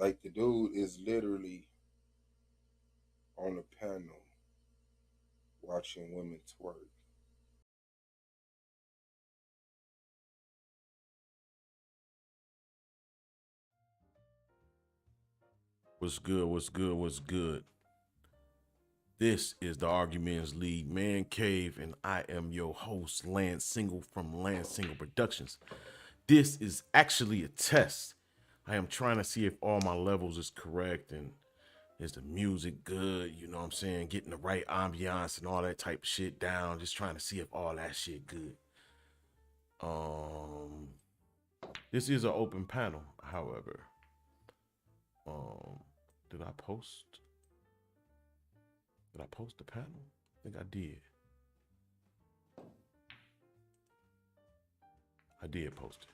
Like the dude is literally on a panel watching women twerk. What's good? What's good? What's good? This is the Arguments League Man Cave, and I am your host, Lance Single from Lance Single Productions. This is actually a test. I am trying to see if all my levels is correct and is the music good, you know what I'm saying? Getting the right ambiance and all that type of shit down. Just trying to see if all that shit good. Um this is an open panel, however. Um did I post the panel? I think I did. I did post it.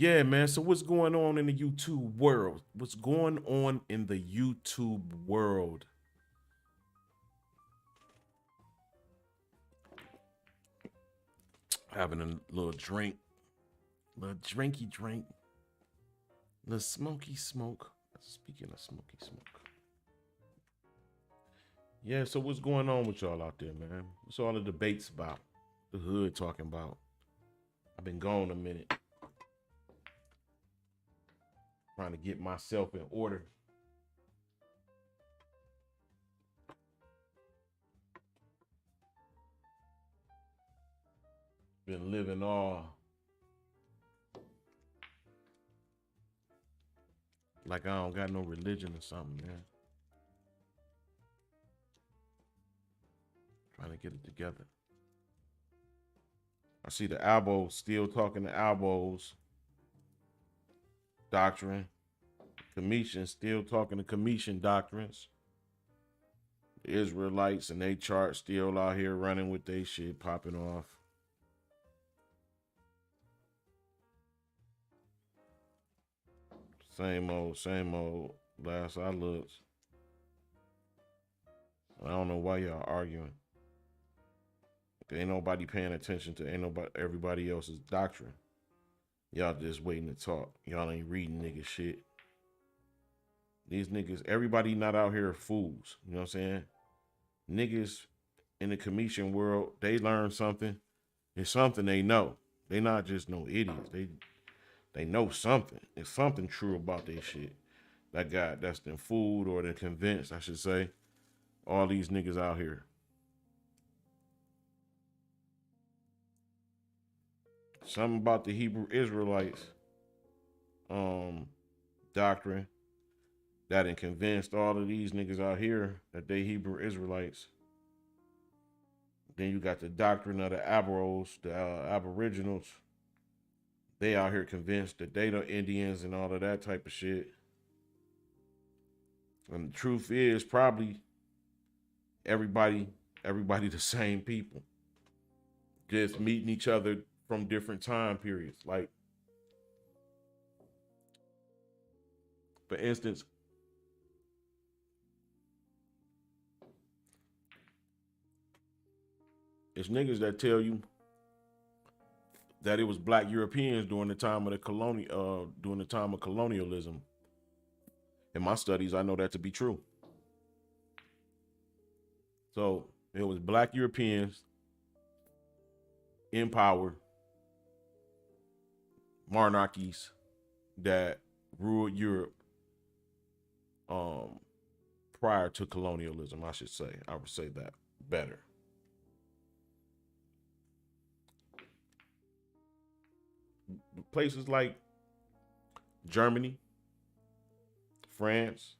Yeah, man. So what's going on in the YouTube world? What's going on in the YouTube world? Having a little drink, little drinky drink, little smoky smoke. Speaking of smoky smoke. Yeah, so what's going on with y'all out there, man? What's all the debates about? The hood talking about? I've been gone a minute, trying to get myself in order. Been living all like I don't got no religion or something, man. Trying to get it together. I see the Albos still talking to Albos doctrine. Commission still talking to Commission doctrines. The Israelites and they chart still out here running with they shit popping off. Same old, same old. Last I looked. I don't know why y'all arguing. Ain't nobody paying attention to ain't nobody everybody else's doctrine. Y'all just waiting to talk. Y'all ain't reading nigga shit. These niggas, everybody not out here fools. You know what I'm saying? Niggas in the commission world, they learn something. It's something they know. They not just no idiots. They know something. It's something true about their shit. That guy that's been fooled or they're convinced, I should say. All these niggas out here. Something about the Hebrew Israelites doctrine that done convinced all of these niggas out here that they Hebrew Israelites. Then you got the doctrine of the Abros, the Aboriginals. They out here convinced that they the Indians and all of that type of shit. And the truth is, probably everybody, everybody the same people, just meeting each other from different time periods. Like, for instance, it's niggas that tell you that it was black Europeans during the time of the during the time of colonialism. In my studies, I know that to be true. So it was black Europeans in power, monarchies that ruled Europe um, prior to colonialism, I should say. I would say that better. Places like Germany, France,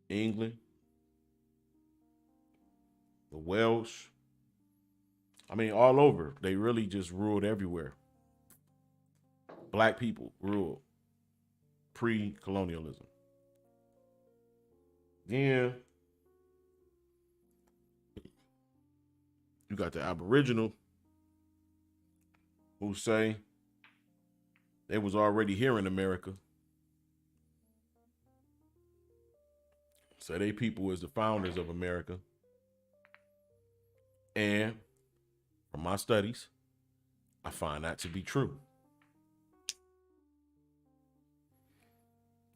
England, the Welsh. I mean, all over. They really just ruled everywhere. Black people ruled pre-colonialism. Then you got the Aboriginal who say they was already here in America. So they people is the founders of America. And from my studies, I find that to be true.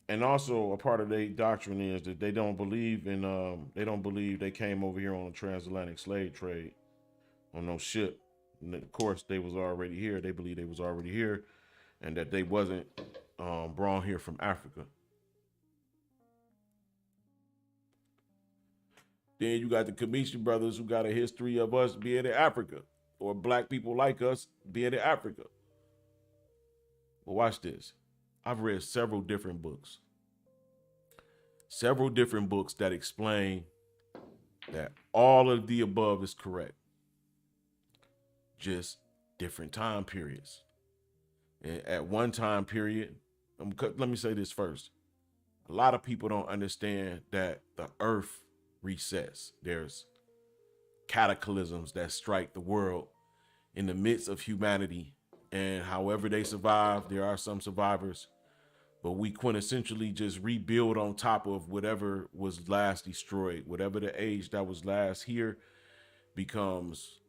And also a part of their doctrine is that they don't believe they came over here on a transatlantic slave trade on no ship. And of course they was already here. They believe they was already here and that they wasn't brought here from Africa. Then you got the Kamishi brothers who got a history of us being in Africa or black people like us being in Africa. But watch this. I've read several different books that explain that all of the above is correct, just different time periods. And at one time period, let me say this first. A lot of people don't understand that the earth resets. There's cataclysms that strike the world in the midst of humanity. And however they survive, there are some survivors, but we quintessentially just rebuild on top of whatever was last destroyed. Whatever the age that was last here becomes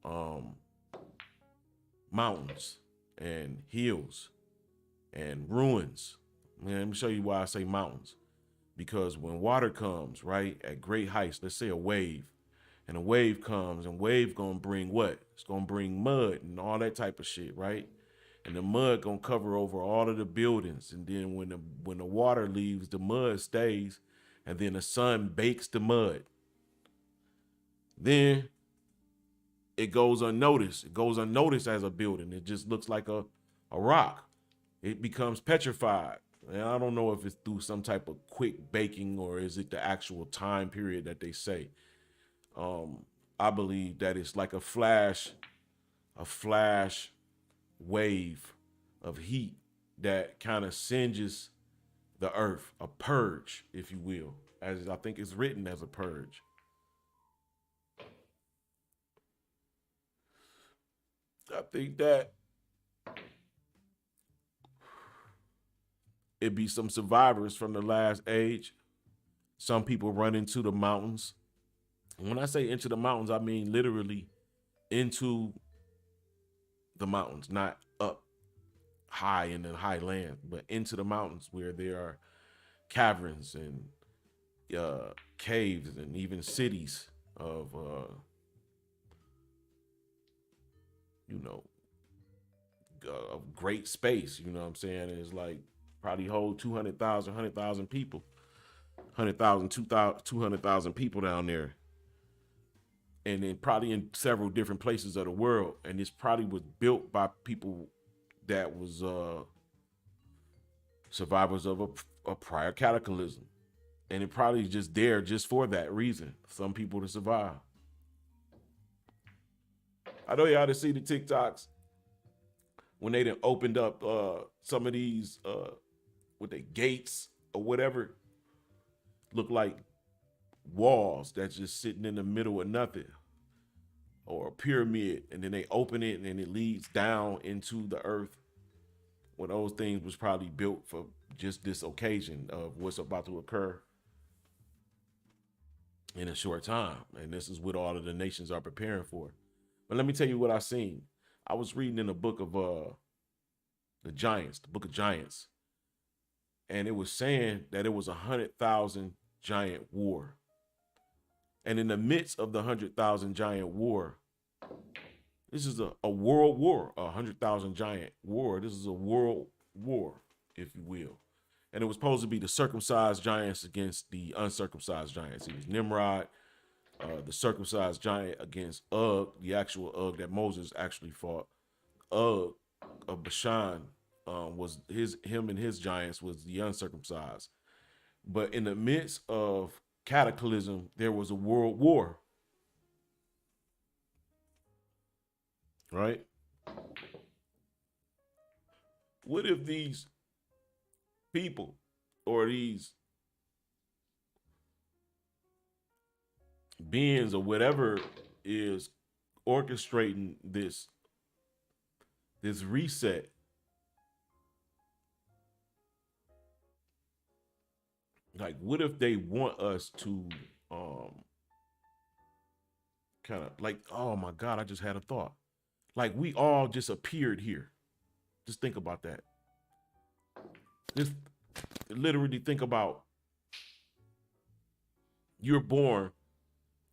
um, mountains and hills and ruins. Man, let me show you why I say mountains. Because when water comes, right, at great heights, let's say a wave, and a wave comes, and wave gonna bring what? It's gonna bring mud and all that type of shit, right? And the mud gonna cover over all of the buildings. And then when the water leaves, the mud stays, and then the sun bakes the mud. Then it goes unnoticed. It goes unnoticed as a building. It just looks like a rock. It becomes petrified. And I don't know if it's through some type of quick baking or is it the actual time period that they say. I believe that it's like a flash wave of heat that kind of singes the earth, a purge, if you will, as I think it's written as a purge. I think that it be some survivors from the last age. Some people run into the mountains. When I say into the mountains, I mean literally into the mountains, not up high in the highland, but into the mountains where there are caverns and caves and even cities of you know of great space. You know what I'm saying? It's like probably hold 200,000, 100,000 people, 100,000, 200,000 people down there. And then probably in several different places of the world. And this probably was built by people that was survivors of a prior cataclysm. And it probably just there just for that reason. Some people to survive. I know y'all to see the TikToks when they done opened up some of these with the gates or whatever, look like walls that's just sitting in the middle of nothing, or a pyramid, and then they open it and it leads down into the earth. Well, those things was probably built for just this occasion of what's about to occur in a short time. And this is what all of the nations are preparing for. But let me tell you what I seen. I was reading in a book of the Giants, the Book of Giants, and it was saying that it was 100,000 giant war. And in the midst of the 100,000 giant war, this is a world war, 100,000 giant war. This is a world war, if you will. And it was supposed to be the circumcised giants against the uncircumcised giants. It was Nimrod, the circumcised giant against Og, the actual Og that Moses actually fought. Og of Bashan was him and his giants was the uncircumcised. But in the midst of cataclysm, there was a world war. Right? What if these people or these beings or whatever is orchestrating this reset, like what if they want us to kind of like, oh my god, I just had a thought, like we all just appeared here. Just think about that. Just literally think about you're born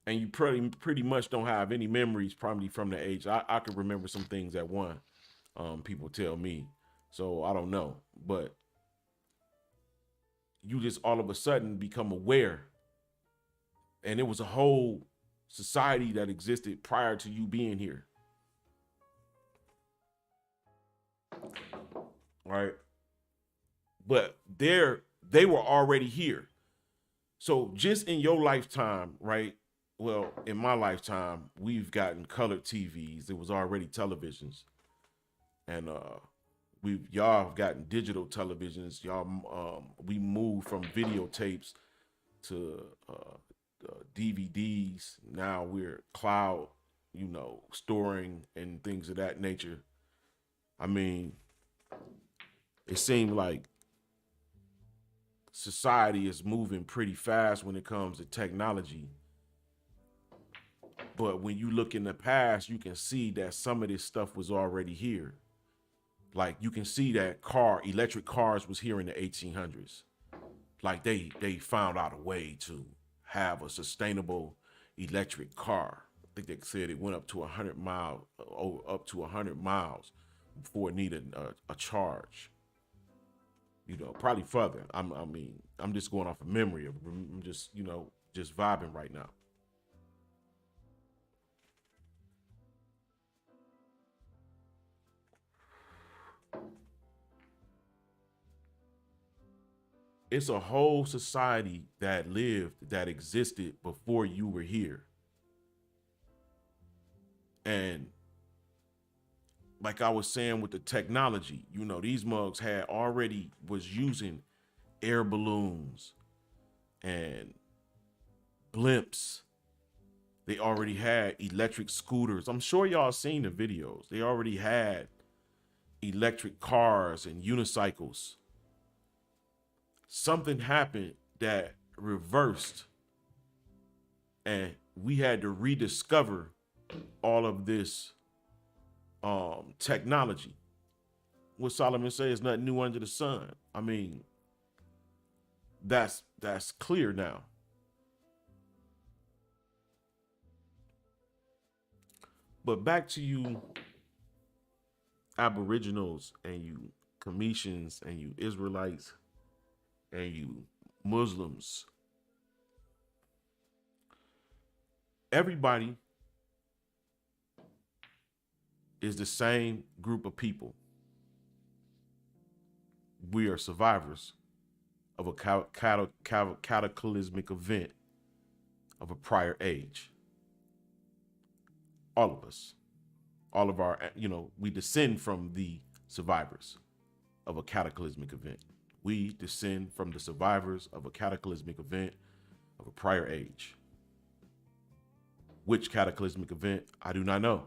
and you pretty much don't have any memories probably from the age. I could remember some things at one. People tell me. So I don't know. But you just all of a sudden become aware. And it was a whole society that existed prior to you being here. Right. But they were already here. So just in your lifetime, right? Well, in my lifetime, we've gotten colored TVs. It was already televisions, and y'all have gotten digital televisions. Y'all, we moved from videotapes to DVDs. Now we're cloud, storing and things of that nature. I mean, it seemed like society is moving pretty fast when it comes to technology. But when you look in the past, you can see that some of this stuff was already here. Like you can see that electric cars was here in the 1800s. Like they found out a way to have a sustainable electric car. I think they said it went up to 100 miles before it needed a charge. Probably further. I'm just going off of memory. I'm just just vibing right now. It's a whole society that lived, that existed before you were here. And like I was saying with the technology, these mugs had already was using air balloons and blimps. They already had electric scooters. I'm sure y'all seen the videos. They already had electric cars and unicycles. Something happened that reversed, and we had to rediscover all of this technology. What Solomon says is nothing new under the sun. I mean, that's clear now. But back to you aboriginals and you Cometians and you Israelites and you Muslims. Everybody is the same group of people. We are survivors of a cataclysmic event of a prior age. All of us. All of our, we descend from the survivors of a cataclysmic event. We descend from the survivors of a cataclysmic event of a prior age. Which cataclysmic event? I do not know.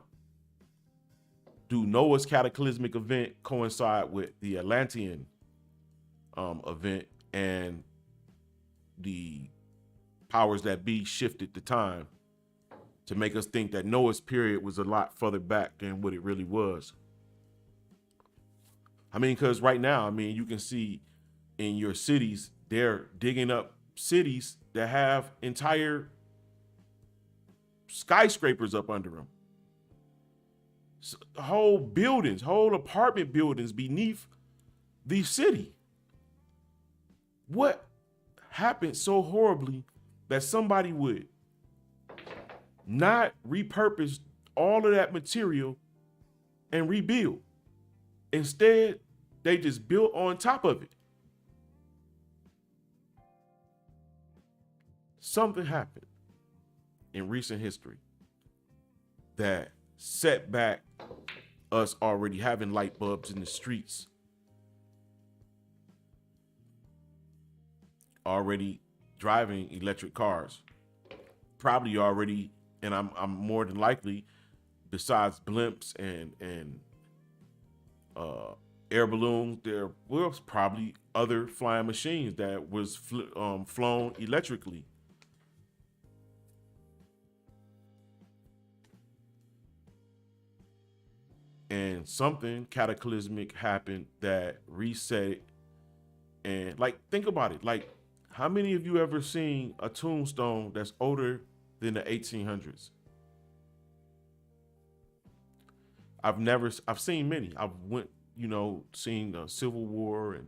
Do Noah's cataclysmic event coincide with the Atlantean event and the powers that be shifted the time to make us think that Noah's period was a lot further back than what it really was? I mean, because right now, you can see in your cities, they're digging up cities that have entire skyscrapers up under them. Whole buildings, whole apartment buildings beneath the city. What happened so horribly that somebody would not repurpose all of that material and rebuild? Instead, they just built on top of it. Something happened in recent history that set back us already having light bulbs in the streets, already driving electric cars, probably already, and I'm more than likely, besides blimps and air balloons, there was probably other flying machines that was flown electrically. And something cataclysmic happened that reset it And like, think about it. Like, how many of you ever seen a tombstone that's older than the 1800s? I've seen many. I've went, seen the Civil War and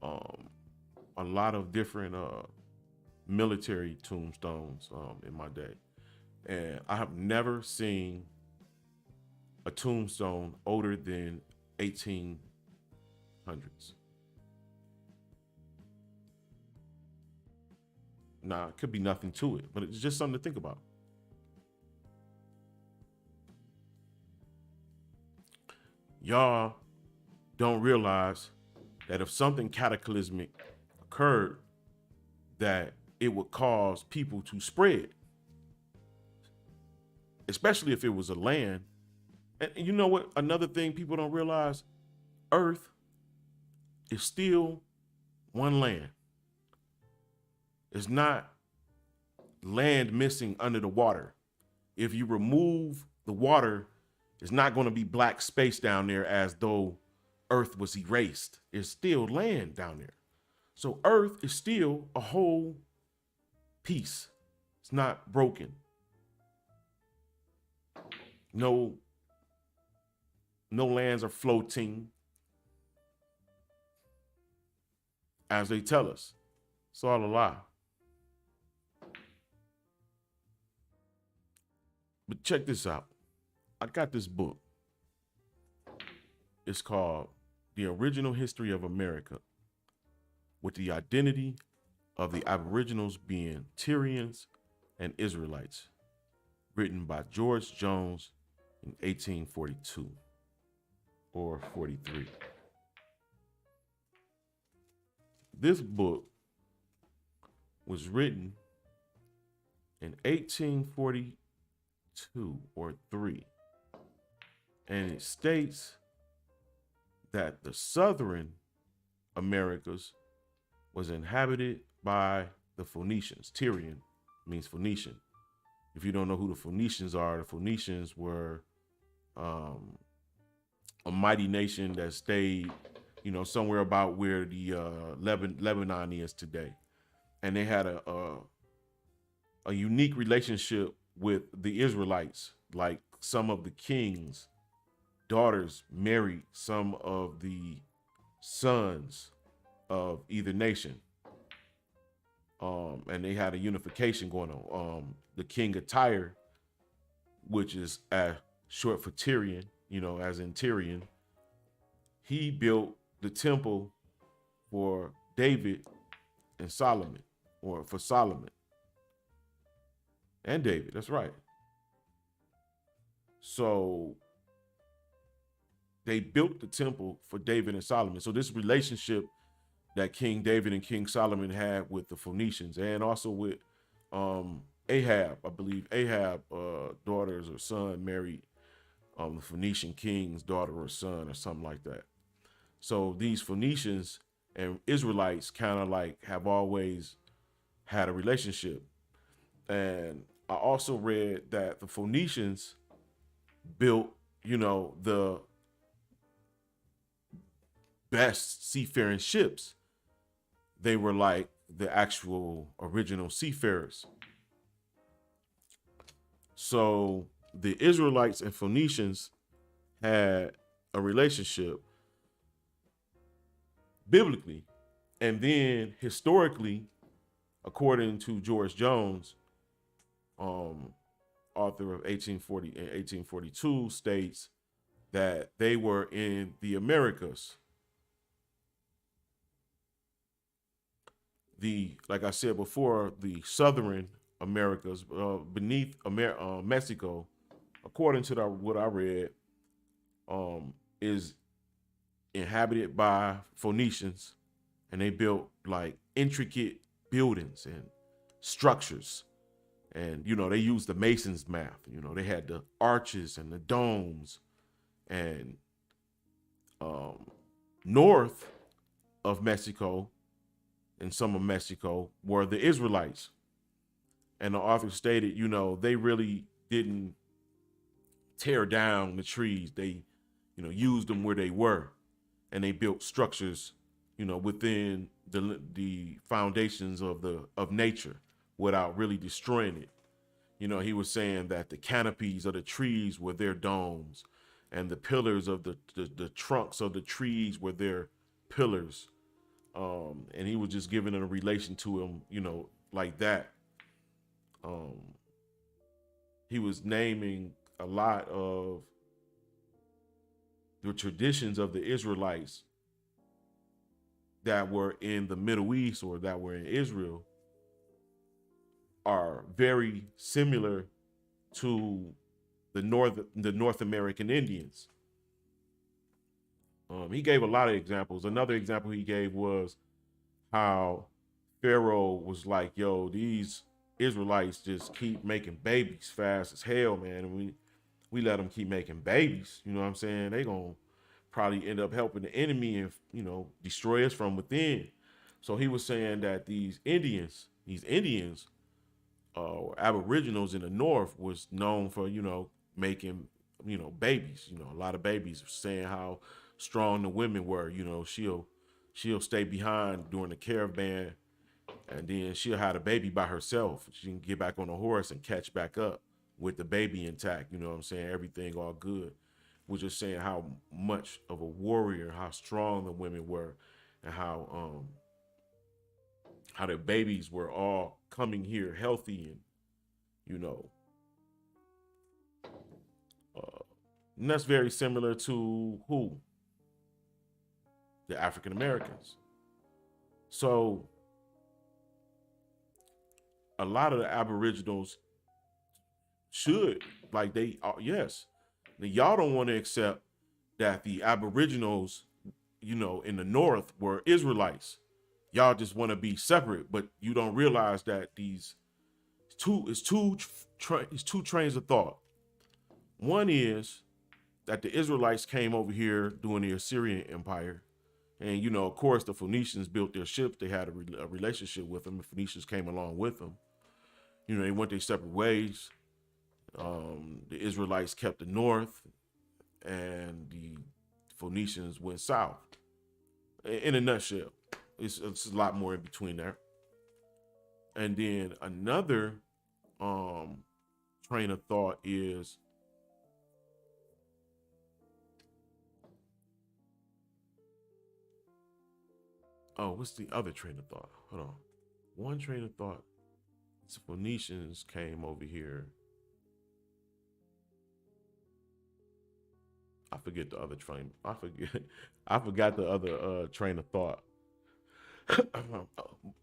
um, a lot of different military tombstones in my day. And I have never seen a tombstone older than 1800s. Now, it could be nothing to it, but it's just something to think about. Y'all don't realize that if something cataclysmic occurred, that it would cause people to spread, especially if it was a land. And you know what? Another thing people don't realize, Earth is still one land. It's not land missing under the water. If you remove the water, it's not going to be black space down there as though Earth was erased. It's still land down there. So Earth is still a whole piece. It's not broken. No, no lands are floating, as they tell us. It's all a lie. But check this out. I got this book. It's called The Original History of America, with the identity of the Aboriginals being Tyrians and Israelites, written by George Jones in 1842 or 43. This book was written in 1842 or 3, and it states that the southern Americas was inhabited by the Phoenicians. Tyrian means Phoenician. If you don't know who the Phoenicians are, the Phoenicians were a mighty nation that stayed, somewhere about where the Lebanon is today, and they had a unique relationship with the Israelites. Like, some of the kings' daughters married some of the sons of either nation. And they had a unification going on. The king of Tyre, which is short for Tyrian, as in Tyrian, he built the temple for David and Solomon, or for Solomon and David. That's right. So they built the temple for David and Solomon. So this relationship that King David and King Solomon had with the Phoenicians, and also with Ahab, I believe Ahab daughters or son married the Phoenician king's daughter or son or something like that. So these Phoenicians and Israelites kind of like have always had a relationship. And I also read that the Phoenicians built, the best seafaring ships. They were like the actual original seafarers. So the Israelites and Phoenicians had a relationship biblically, and then historically, according to George Jones, author of 1840 and 1842, states that they were in the Americas. Like I said before, the southern Americas, beneath Mexico, according to what I read, is inhabited by Phoenicians, and they built like intricate buildings and structures. And they used the Masons math. They had the arches and the domes. And north of Mexico, and some of Mexico, were the Israelites. And the author stated, they really didn't tear down the trees. They, used them where they were, and they built structures within the foundations of nature without really destroying it. He was saying that the canopies of the trees were their domes, and the pillars of the trunks of the trees were their pillars. And he was just giving it a relation to him, like that. Um, he was naming a lot of the traditions of the Israelites that were in the Middle East or that were in Israel are very similar to the North American Indians. He gave a lot of examples. Another example he gave was how Pharaoh was like, "Yo, these Israelites just keep making babies fast as hell, man. And we let them keep making babies. You know what I'm saying? They gonna probably end up helping the enemy and destroy us from within." So he was saying that these Indians, Aboriginals in the North, was known for making babies. A lot of babies. Saying how strong the women were. She'll stay behind during the caravan, and then she'll have a baby by herself. She can get back on the horse and catch back up with the baby intact. You know what I'm saying? Everything all good. We're just saying how much of a warrior, how strong the women were, and how their babies were all coming here healthy and you know, uh, and that's very similar to who the African Americans. So a lot of the Aboriginals should like they yes, now, y'all don't want to accept that the Aboriginals, in the North were Israelites. Y'all just want to be separate, but you don't realize that these two is it's two trains of thought. One is that the Israelites came over here during the Assyrian Empire. And, of course, the Phoenicians built their ships. They had a relationship with them. The Phoenicians came along with them. They went their separate ways. The Israelites kept the north, and the Phoenicians went south. In a nutshell, it's a lot more in between there. And then another train of thought is what's the other train of thought? Hold on. One train of thought. The Phoenicians came over here. I forget the other train. I forget. I forgot the other train of thought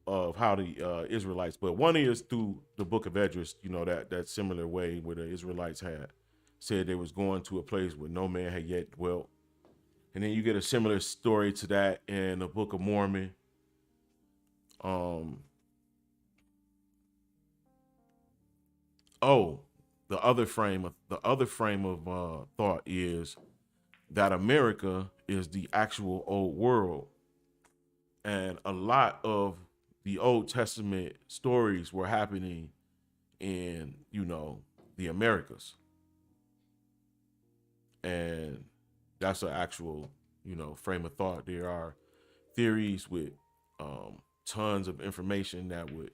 of how the Israelites. But one is through the Book of Esdras. That similar way where the Israelites had said they was going to a place where no man had yet dwelt. And then you get a similar story to that in the Book of Mormon. Um, oh, the other frame of thought is that America is the actual old world, and a lot of the Old Testament stories were happening in the Americas, and that's an actual frame of thought. There are theories with tons of information that would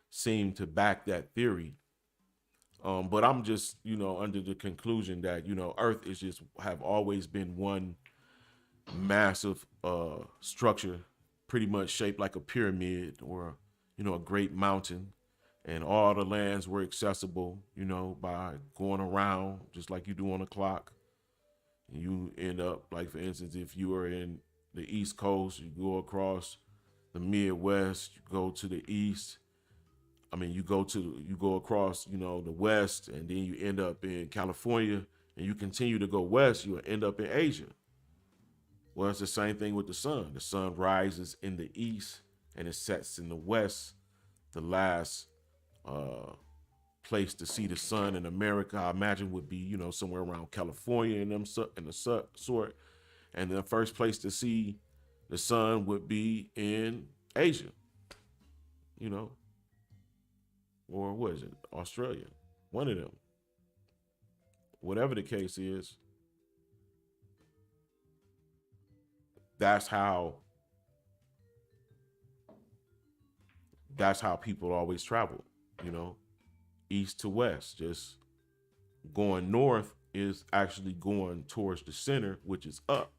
seem to back that theory. But I'm just, under the conclusion that, Earth is just have always been one massive structure, pretty much shaped like a pyramid or, a great mountain. And all the lands were accessible, by going around just like you do on a clock. And you end up, like, for instance, if you are in the East Coast, you go across the Midwest, you go to the East. I mean, you go across, the West, and then you end up in California, and you continue to go west, you'll end up in Asia. Well, it's the same thing with the sun. The sun rises in the east and it sets in the west. The last uh, place to see the sun in America, I imagine, would be somewhere around California and the sort. And the first place to see the sun would be in Asia, you know, or what is it, Australia? One of them. Whatever the case is, that's how that's how people always travel, you know, east to west. Just going north is actually going towards the center, which is up.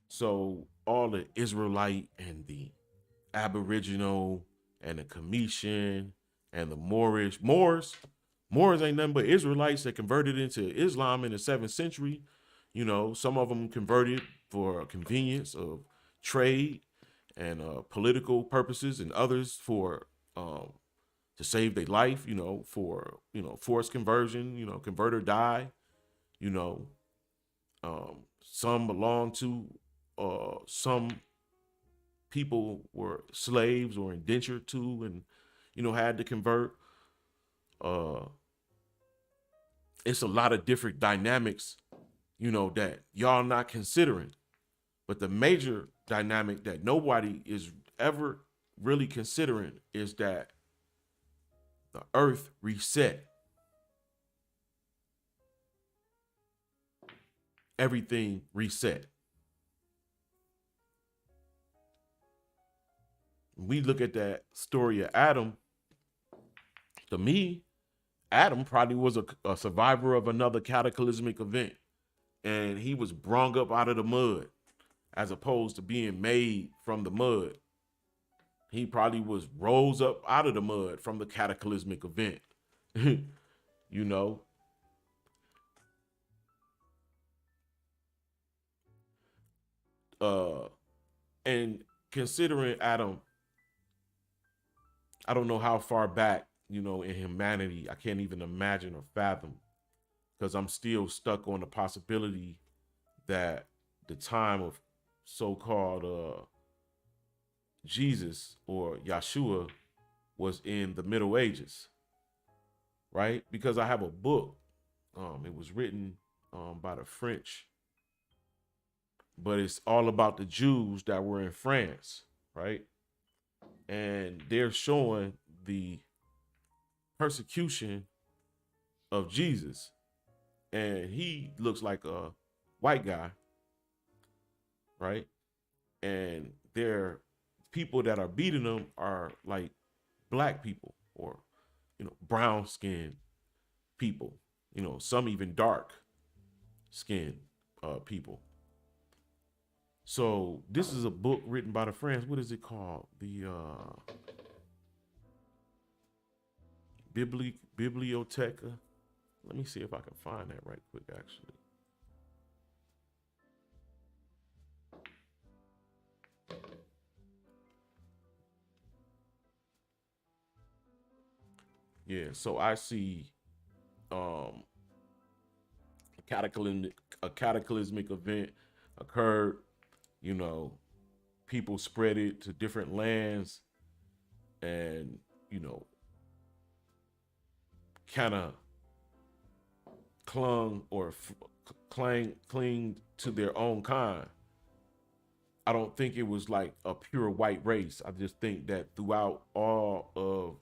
So all the Israelite and the Aboriginal and the Commission and the Moors ain't nothing but Israelites that converted into Islam in the 7th century. You know, some of them converted for convenience of trade and political purposes, and others for to save their life. You know, for forced conversion. You know, convert or die. You know, some belong to some people were slaves or indentured to, and had to convert. uh it's a lot of different dynamics, that y'all not considering, but the major dynamic that nobody is ever really considering is that the earth reset. Everything reset. We look at that story of Adam. To me, Adam probably was a survivor of another cataclysmic event, and he was brung up out of the mud as opposed to being made from the mud. He probably was rose up out of the mud from the cataclysmic event. you know, uh, and considering Adam, I don't know how far back, in humanity, I can't even imagine or fathom, because I'm still stuck on the possibility that the time of so-called Jesus or Yeshua was in the Middle Ages, right? Because I have a book. It was written by the French, but it's all about the Jews that were in France, right? And they're showing the persecution of Jesus, and he looks like a white guy, right? And their people that are beating them are like black people, or brown skinned people, some even dark skinned people. So this is a book written by the French. What is it called? The Biblioteca. Let me see if I can find that right quick, actually. Yeah, so I see um a cataclysmic event occurred, you know, people spread it to different lands, and, you know, kind of clung or cling to their own kind. I don't think it was like a pure white race. I just think that throughout all of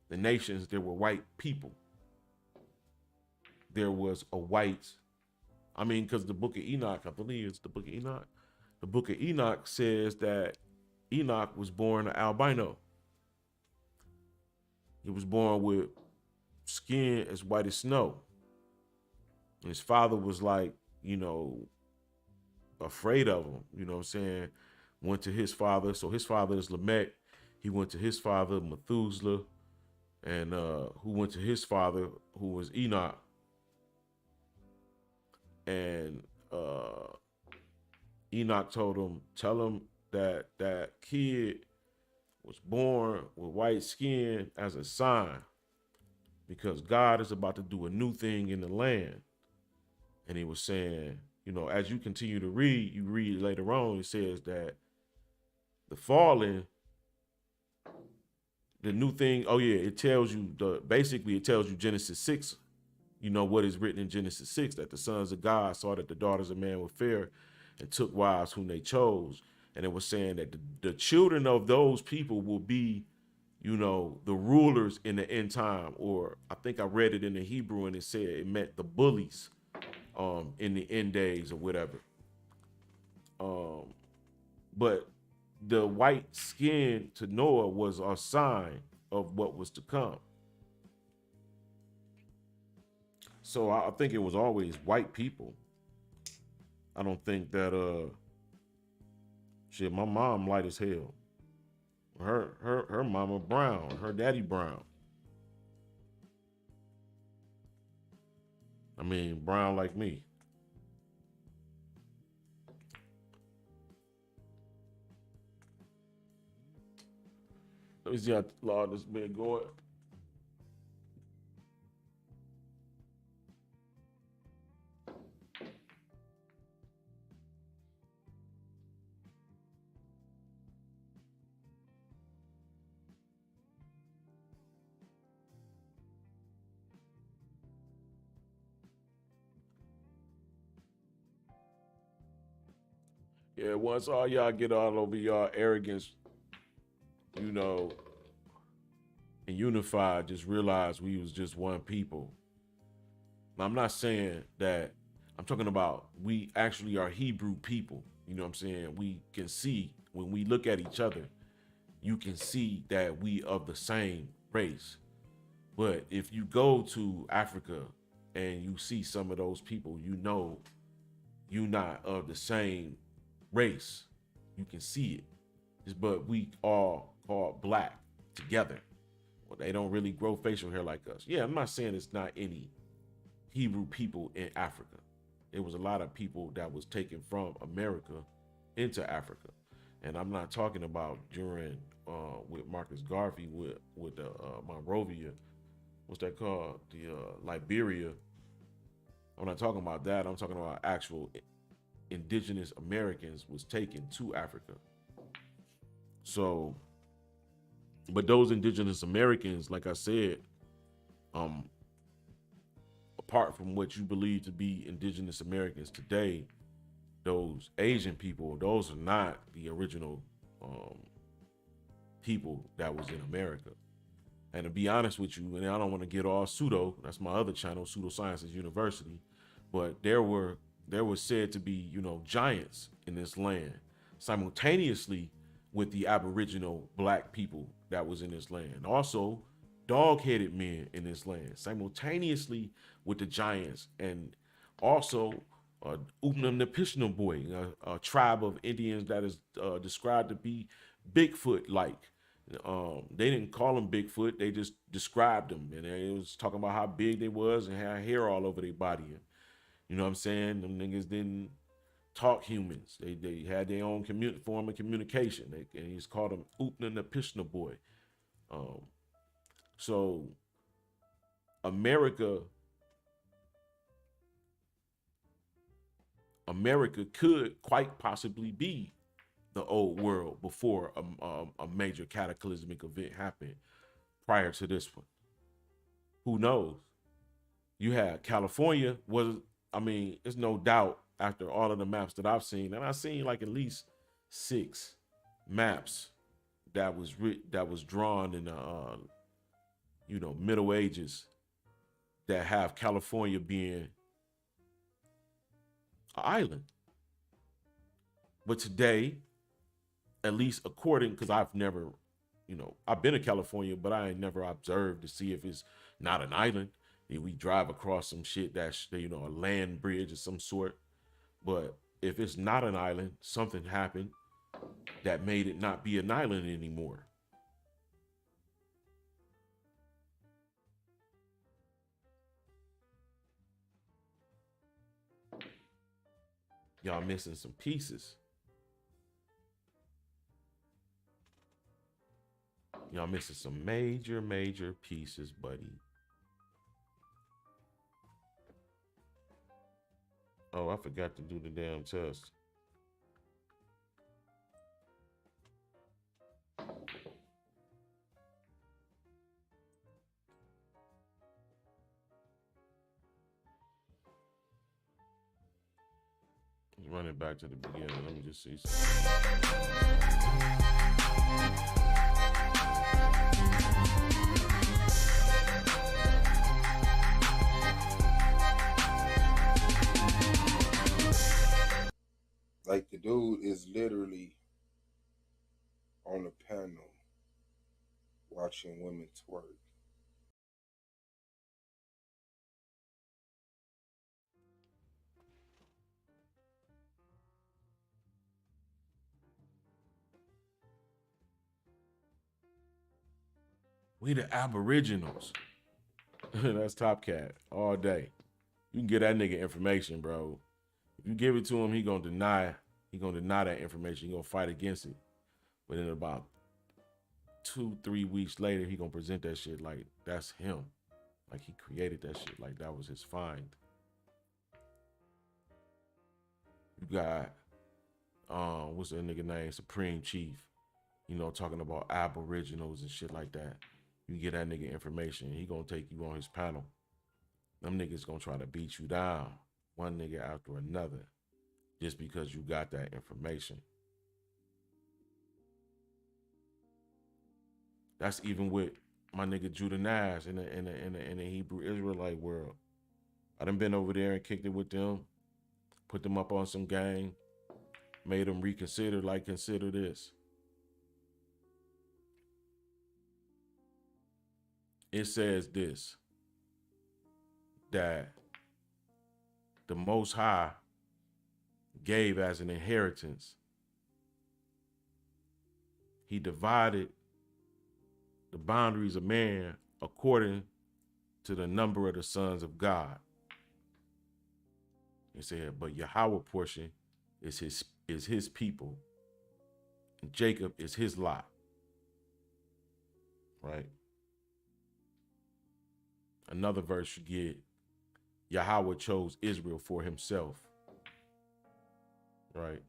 the nations, there were white people. There was a white, I mean, because the book of Enoch, I believe it's the book of Enoch. The book of Enoch says that Enoch was born an albino. He was born with skin as white as snow. And his father was like, afraid of him, what I'm saying? Went to his father. So his father is Lamech. He went to his father, Methuselah, and who went to his father, who was Enoch. And Enoch told him, tell him that that kid was born with white skin as a sign, because God is about to do a new thing in the land. And he was saying, as you continue to read, you read later on, it says that the fallen, the new thing, oh yeah, it tells you basically it tells you Genesis 6, what is written in Genesis 6, that the sons of God saw that the daughters of man were fair and took wives whom they chose. And it was saying that the children of those people will be, the rulers in the end time. Or I think I read it in the Hebrew and it said it meant the bullies in the end days or whatever. But the white skin to Noah was a sign of what was to come. So I think it was always white people. I don't think that shit, my mom light as hell. Her mama brown, her daddy brown. I mean, brown like me. Let me see how long this been going. Yeah, once all y'all get all over y'all arrogance, you know, and unified, just realize we was just one people. Now, I'm not saying that, I'm talking about we actually are Hebrew people. You know what I'm saying? We can see when we look at each other, you can see that we of the same race. But if you go to Africa and you see some of those people, you know you not of the same race. You can see it. But we all called black together. Well, they don't really grow facial hair like us. Yeah, I'm not saying it's not any Hebrew people in Africa. There was a lot of people that was taken from America into Africa. And I'm not talking about during with Marcus Garvey with the Monrovia, what's that called? The Liberia. I'm not talking about that. I'm talking about actual indigenous Americans was taken to Africa. So, but those indigenous Americans, like I said, um, apart from what you believe to be indigenous Americans today, those Asian people, those are not the original people that was in America. And to be honest with you, and I don't want to get all pseudo, that's my other channel, Pseudosciences University, but there was said to be, giants in this land simultaneously with the Aboriginal black people that was in this land. Also, dog-headed men in this land simultaneously with the giants, and also Boy, a tribe of Indians that is described to be Bigfoot-like. They didn't call them Bigfoot; they just described them, and they was talking about how big they was and had hair all over their body. And, you know what I'm saying? Them niggas didn't talk humans. They had their own form of communication. And he's called them Boy. So America could quite possibly be the old world before a major cataclysmic event happened prior to this one. Who knows? You had California it's no doubt after all of the maps that I've seen, and I've seen like at least 6 maps that was drawn in the Middle Ages that have California being an island. But today, at least according, because I've never, I've been to California, but I ain't never observed to see if it's not an island. If we drive across some shit that's, a land bridge of some sort. But if it's not an island, something happened that made it not be an island anymore. Y'all missing some pieces. Y'all missing some major, major pieces, buddy. Oh, I forgot to do the damn test. Let's run it back to the beginning. Let me just see something. Like the dude is literally on a panel watching women twerk. We the Aboriginals. That's Top Cat all day. You can get that nigga information, bro. If you give it to him, he gonna deny. He gonna deny that information. He gonna fight against it. But in about 2-3 weeks later, he gonna present that shit like that's him. Like he created that shit. Like that was his find. You got what's that nigga name? Supreme Chief. You know, talking about Aboriginals and shit like that. You get that nigga information, he gonna take you on his panel. Them niggas gonna try to beat you down, one nigga after another, just because you got that information. That's even with my nigga Judah Nash in the Hebrew Israelite world. I done been over there and kicked it with them, put them up on some game, made them reconsider, like consider this. It says this, that the Most High gave as an inheritance. He divided the boundaries of man according to the number of the sons of God. He said, but Yahweh portion is his people, and Jacob is his lot. Right? Another verse you get, Yahweh chose Israel for himself. Right?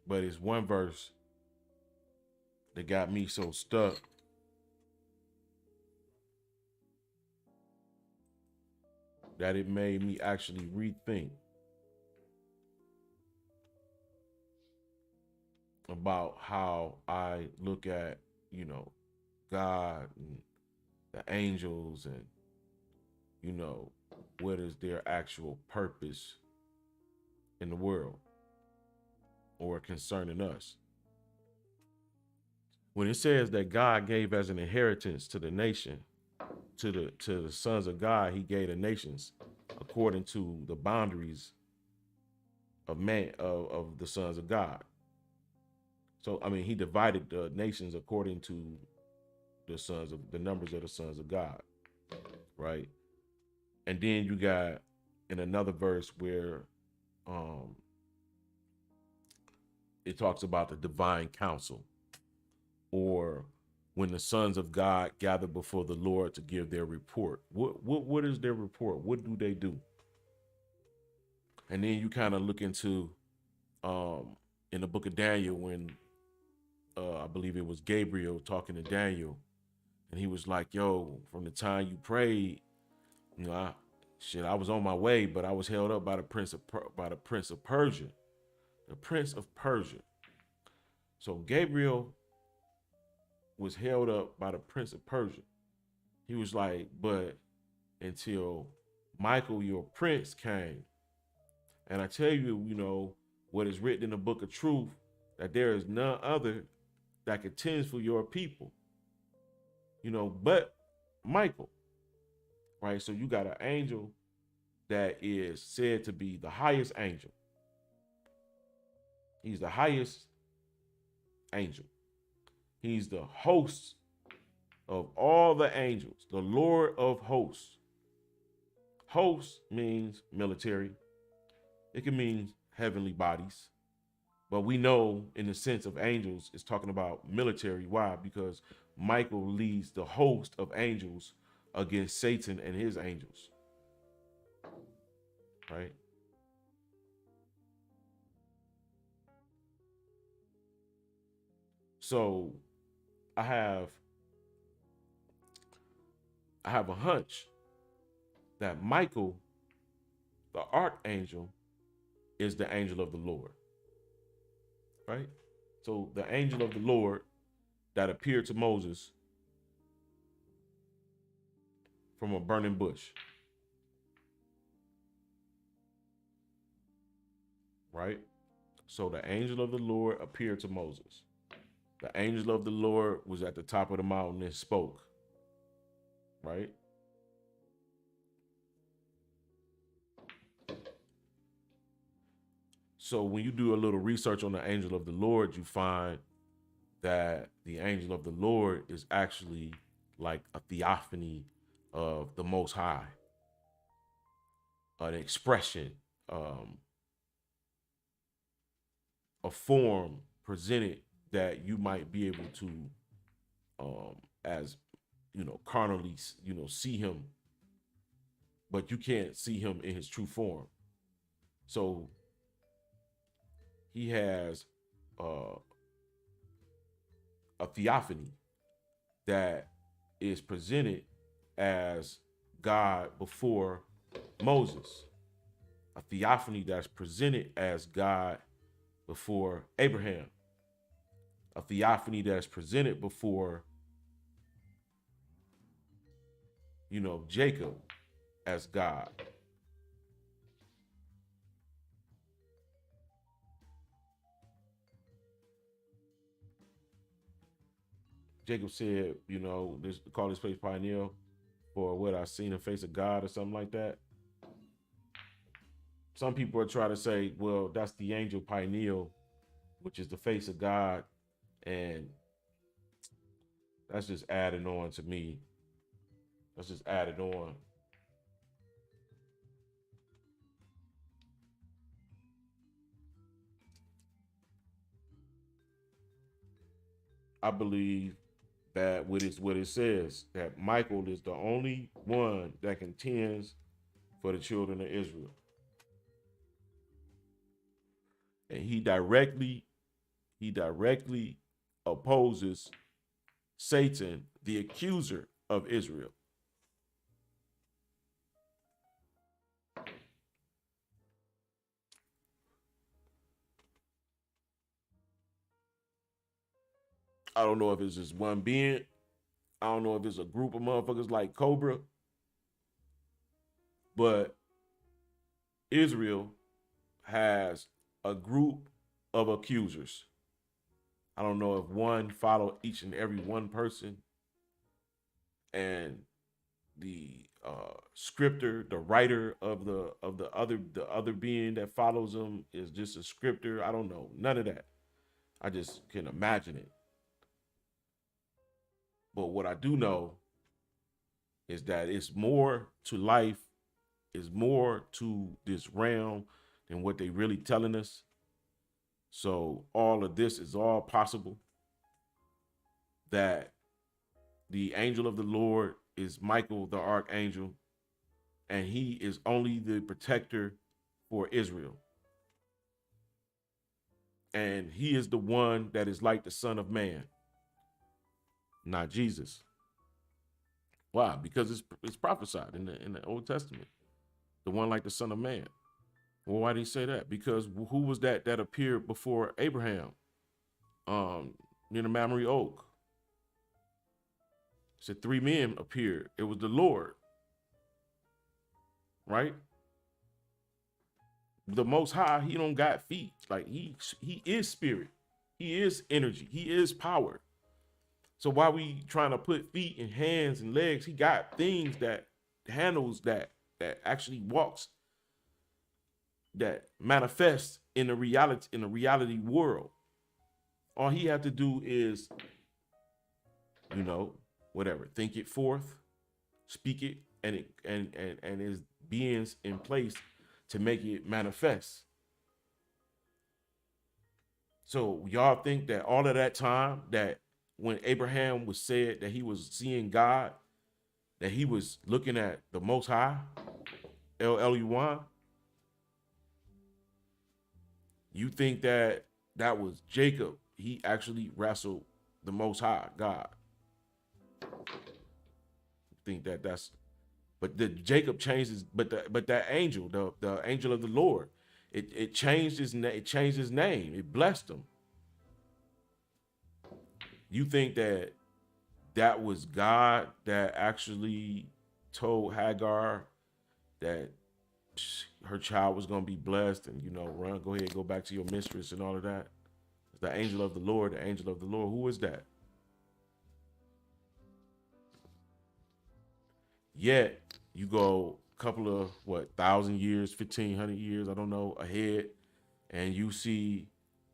But it's one verse that got me so stuck. That it made me actually rethink about how I look at, you know, God and the angels and, you know, what is their actual purpose in the world or concerning us. When it says that God gave as an inheritance to the nation, to the sons of God, he gave the nations according to the boundaries of man, of the sons of God. So I mean, he divided the nations according to the numbers of the sons of God, right? And then you got in another verse where it talks about the divine council, or when the sons of God gather before the Lord to give their report. What is their report? What do they do? And then you kind of look into in the book of Daniel when I believe it was Gabriel talking to Daniel, and he was like, "Yo, from the time you prayed, you know, I was on my way, but I was held up by the prince of Persia, the prince of Persia." So Gabriel was held up by the prince of Persia. He was like, but until Michael, your prince, came, and I tell you, you know, what is written in the book of truth, that there is none other that contends for your people, you know, but Michael, right? So you got an angel that is said to be the highest angel. He's the highest angel. He's the host of all the angels, the Lord of hosts. Host means military. It can mean heavenly bodies. But we know in the sense of angels, it's talking about military. Why? Because Michael leads the host of angels against Satan and his angels. Right? So I have a hunch that Michael, the archangel, is the angel of the Lord. Right? So the angel of the Lord that appeared to Moses from a burning bush. Right? So the angel of the Lord appeared to Moses. The angel of the Lord was at the top of the mountain and spoke, right? So when you do a little research on the angel of the Lord, you find that the angel of the Lord is actually like a theophany of the Most High, an expression, um, a form presented that you might be able to, as carnally, see him, but you can't see him in his true form. So he has uh, a theophany that is presented as God before Moses, a theophany that's presented as God before Abraham, a theophany that's presented before, Jacob as God. Jacob said, this call this place Pioneer for what I seen the face of God or something like that. Some people are trying to say, well, that's the angel Pioneer, which is the face of God, and that's just added on to me. That's just added on. I believe that what it says that Michael is the only one that contends for the children of Israel, and he directly opposes Satan, the accuser of Israel. I don't know if it's just one being. I don't know if it's a group of motherfuckers like Cobra, but Israel has a group of accusers. I don't know if one follow each and every one person, and the scripter, the writer of the other being that follows them is just a scripter. I don't know none of that. I just can imagine it. But what I do know is that it's more to life, is more to this realm than what they really telling us. So all of this is all possible. That the angel of the Lord is Michael the archangel, and he is only the protector for Israel. And he is the one that is like the Son of Man, not Jesus. Why? Because it's prophesied in the Old Testament. The one like the Son of Man. Well, why did he say that? Because who was that appeared before Abraham? Near the Mamre Oak. It said three men appeared. It was the Lord, right? The Most High, he don't got feet. Like he is spirit. He is energy. He is power. So why we trying to put feet and hands and legs? He got things that handles that actually walks, that manifests in the reality world. All he have to do is, you know, whatever, think it forth, speak it, and his beings in place to make it manifest. So y'all think that all of that time that when Abraham was said that he was seeing God, that he was looking at the Most High, El Elyon, you think that that was Jacob? He actually wrestled the Most High God. Think that that's, but the Jacob changes, but that angel, the angel of the Lord, it changed his name. It changed his name. It blessed him. You think that that was God that actually told Hagar that her child was going to be blessed and, run, go ahead, go back to your mistress and all of that. The angel of the Lord, the angel of the Lord. Who is that? Yet you go a couple of 1,000 years, 1,500 years, I don't know, ahead, and you see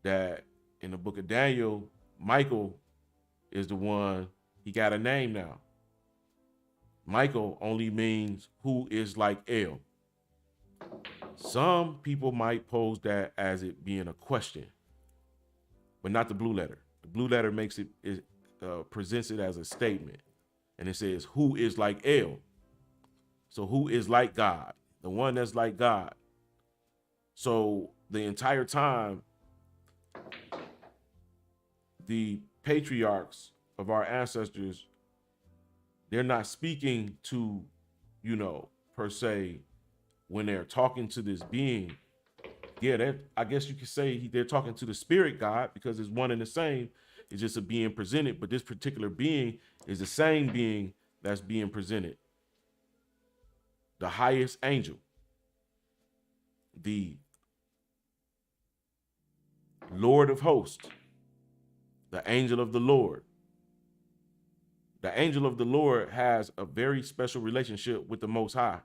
that in the book of Daniel, Michael is the one, he got a name now. Michael only means who is like El. Some people might pose that as it being a question, but not the blue letter. The blue letter presents it as a statement, and it says, who is like El? So who is like God? The one that's like God. So the entire time, the patriarchs of our ancestors, they're not speaking to, per se, when they're talking to this being. Yeah, I guess you could say they're talking to the spirit God, because it's one and the same. It's just a being presented, but this particular being is the same being that's being presented. The highest angel, the Lord of hosts, the angel of the Lord. The angel of the Lord has a very special relationship with the Most High,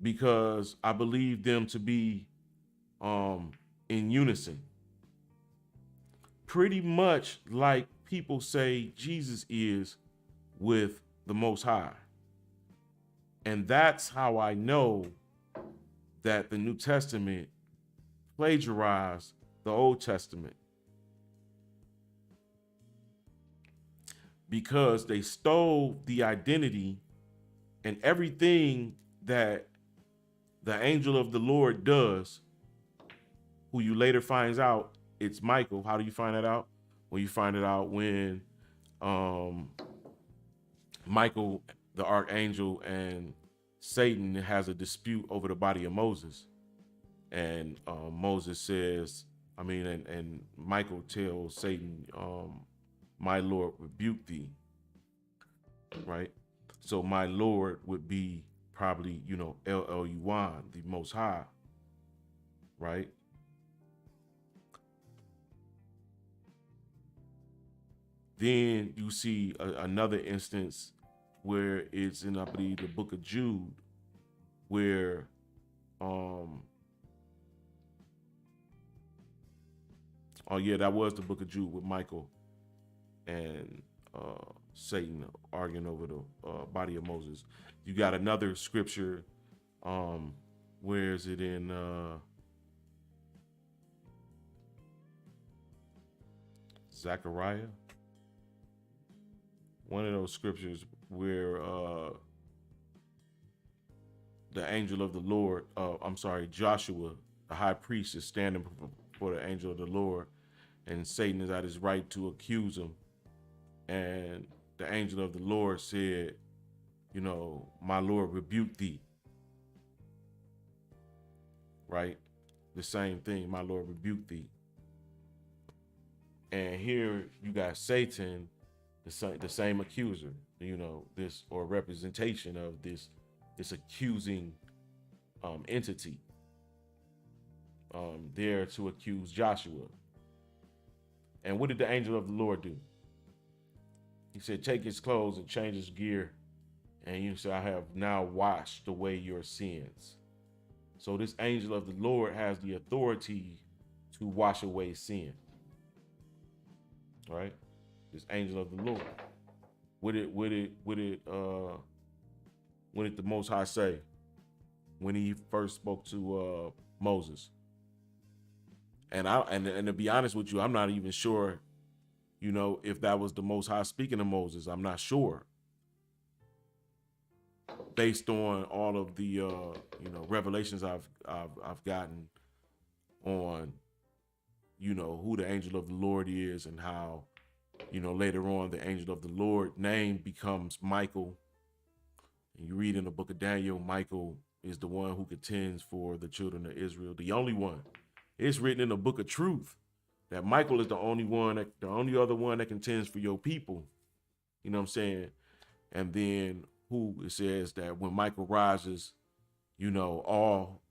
because I believe them to be in unison. Pretty much like people say Jesus is with the Most High. And that's how I know that the New Testament plagiarized the Old Testament, because they stole the identity and everything that the angel of the Lord does, who you later finds out it's Michael. How do you find that out? Well, you find it out when Michael, the archangel, and Satan has a dispute over the body of Moses. And Moses says, and Michael tells Satan, my Lord rebuke thee, right? So my Lord would be probably, El Elyon, the Most High, right? Then you see another instance where it's in, I believe, the book of Jude, where that was the book of Jude with Michael and Satan arguing over the body of Moses. You got another scripture, where is it in Zechariah? One of those scriptures where the angel of the Lord, Joshua, the high priest, is standing before the angel of the Lord, and Satan is at his right to accuse him. And the angel of the Lord said, my Lord rebuke thee. Right? The same thing, my Lord rebuke thee. And here you got Satan, the same accuser, this, or representation of this accusing entity, there to accuse Joshua. And what did the angel of the Lord do? He said, take his clothes and change his gear. And you say, I have now washed away your sins. So this angel of the Lord has the authority to wash away sin. Right? This angel of the Lord. What did the Most High say when he first spoke to Moses? And to be honest with you, I'm not even sure, if that was the Most High speaking to Moses. I'm not sure, based on all of the revelations I've gotten on who the angel of the Lord is, and how later on the angel of the Lord name becomes Michael. And you read in the book of Daniel, Michael is the one who contends for the children of Israel, the only one. It's written in the book of truth that Michael is the only other one that contends for your people. You know what I'm saying? And then it says that when Michael rises, You know,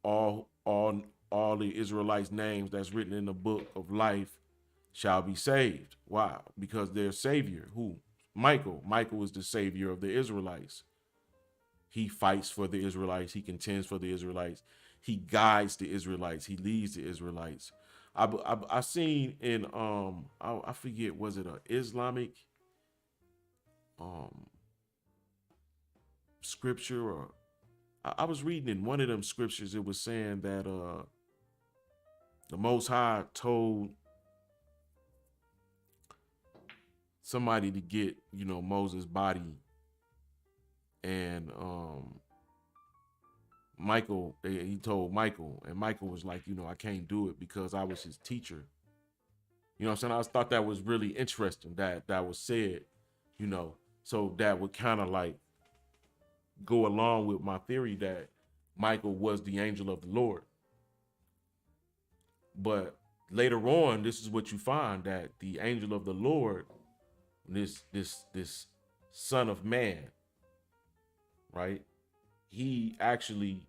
all the Israelites' names that's written in the book of life shall be saved. Why? Because their savior, who? Michael. Michael is the savior of the Israelites. He fights for the Israelites. He contends for the Israelites. He guides the Israelites. He leads the Israelites. I seen in I forget, was it a Islamic um scripture, or I was reading in one of them scriptures. It was saying that the Most High told somebody to get, you know, Moses' body, and he told Michael, and Michael was like, you know, I can't do it because I was his teacher. You know what I'm saying? I thought that was really interesting that that was said, you know, so that would kind of like go along with my theory that Michael was the angel of the Lord. But later on, this is what you find, that the angel of the Lord, this son of man, right? He actually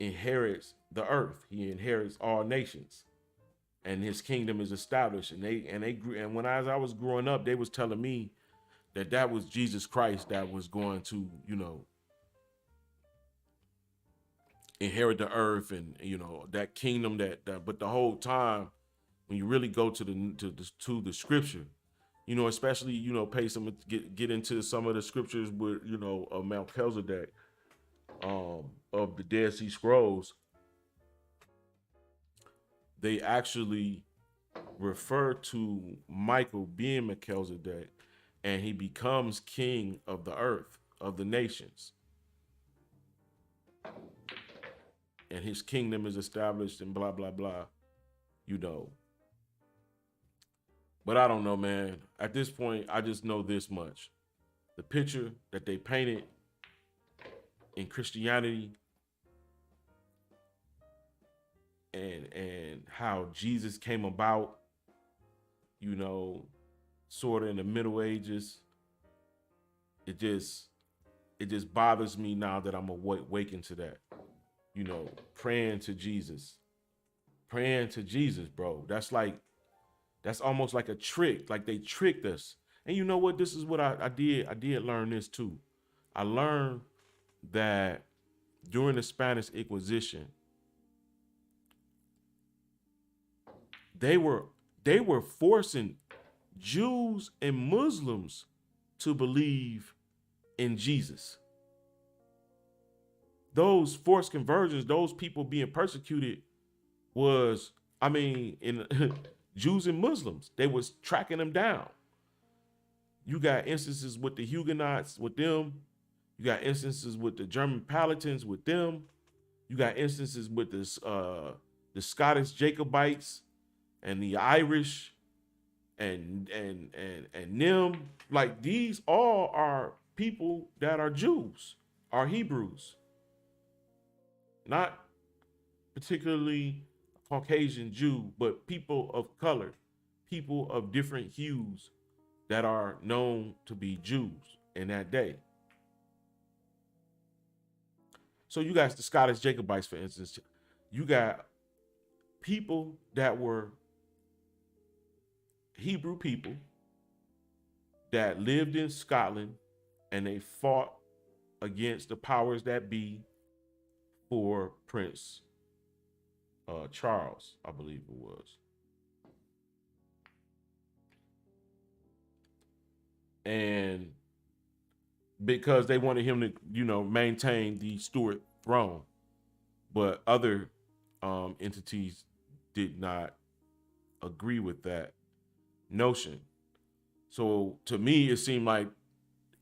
inherits the earth. He inherits all nations, and his kingdom is established. And they grew. And when as I was growing up, they was telling me that that was Jesus Christ that was going to, you know, inherit the earth, and you know that kingdom that. But the whole time, when you really go to the scripture, you know, especially, you know, pay some get into some of the scriptures with, you know, of Melchizedek, of the Dead Sea Scrolls, they actually refer to Michael being Melchizedek, and he becomes king of the earth, of the nations, and his kingdom is established, and blah blah blah, you know. But I don't know, man. At this point, I just know this much: the picture that they painted in Christianity, and how Jesus came about, you know, sort of in the Middle Ages. It just it just bothers me now that I'm awakened to that. You know, praying to Jesus, praying to Jesus, bro. That's almost like a trick. Like they tricked us. And you know what? This is what I did. I did learn this too. I learned that during the Spanish Inquisition, they were they were forcing Jews and Muslims to believe in Jesus. Those forced conversions, those people being persecuted was, I mean, in Jews and Muslims, they was tracking them down. You got instances with the Huguenots with them. You got instances with the German Palatins with them. You got instances with the Scottish Jacobites and the Irish and them. Like these all are people that are Jews, are Hebrews, not particularly Caucasian Jew, but people of color, people of different hues that are known to be Jews in that day. So you got the Scottish Jacobites, for instance. You got people that were Hebrew people that lived in Scotland, and they fought against the powers that be for Prince Charles, I believe it was. And because they wanted him to, you know, maintain the Stuart throne, but other entities did not agree with that notion. So to me, it seemed like,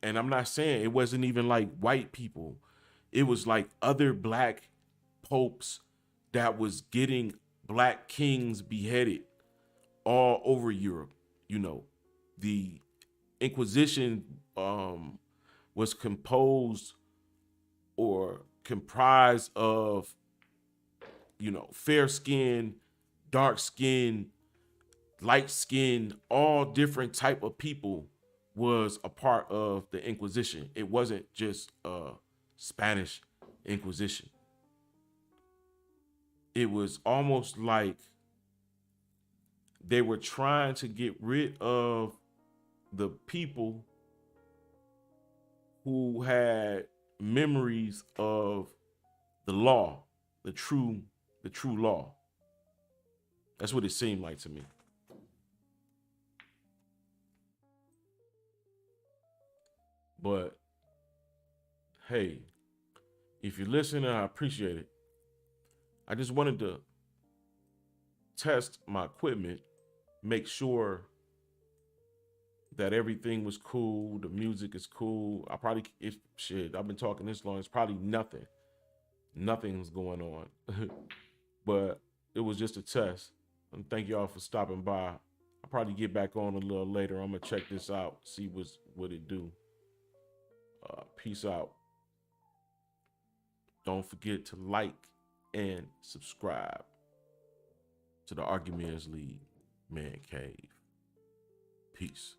and I'm not saying it wasn't even like white people, it was like other black popes that was getting black kings beheaded all over Europe. You know, the Inquisition was composed or comprised of, you know, fair skin, dark skin, light skin, all different type of people was a part of the Inquisition. It wasn't just Spanish Inquisition. It was almost like they were trying to get rid of the people who had memories of the law, the true law. That's what it seemed like to me. But hey, if you're listening, I appreciate it. I just wanted to test my equipment, make sure that everything was cool, the music is cool. I probably if shit, I've been talking this long, it's probably nothing. Nothing's going on. But it was just a test. And thank y'all for stopping by. I'll probably get back on a little later. I'm gonna check this out, see what it do. Peace out. Don't forget to like and subscribe to the Argumenters League Man Cave. Peace.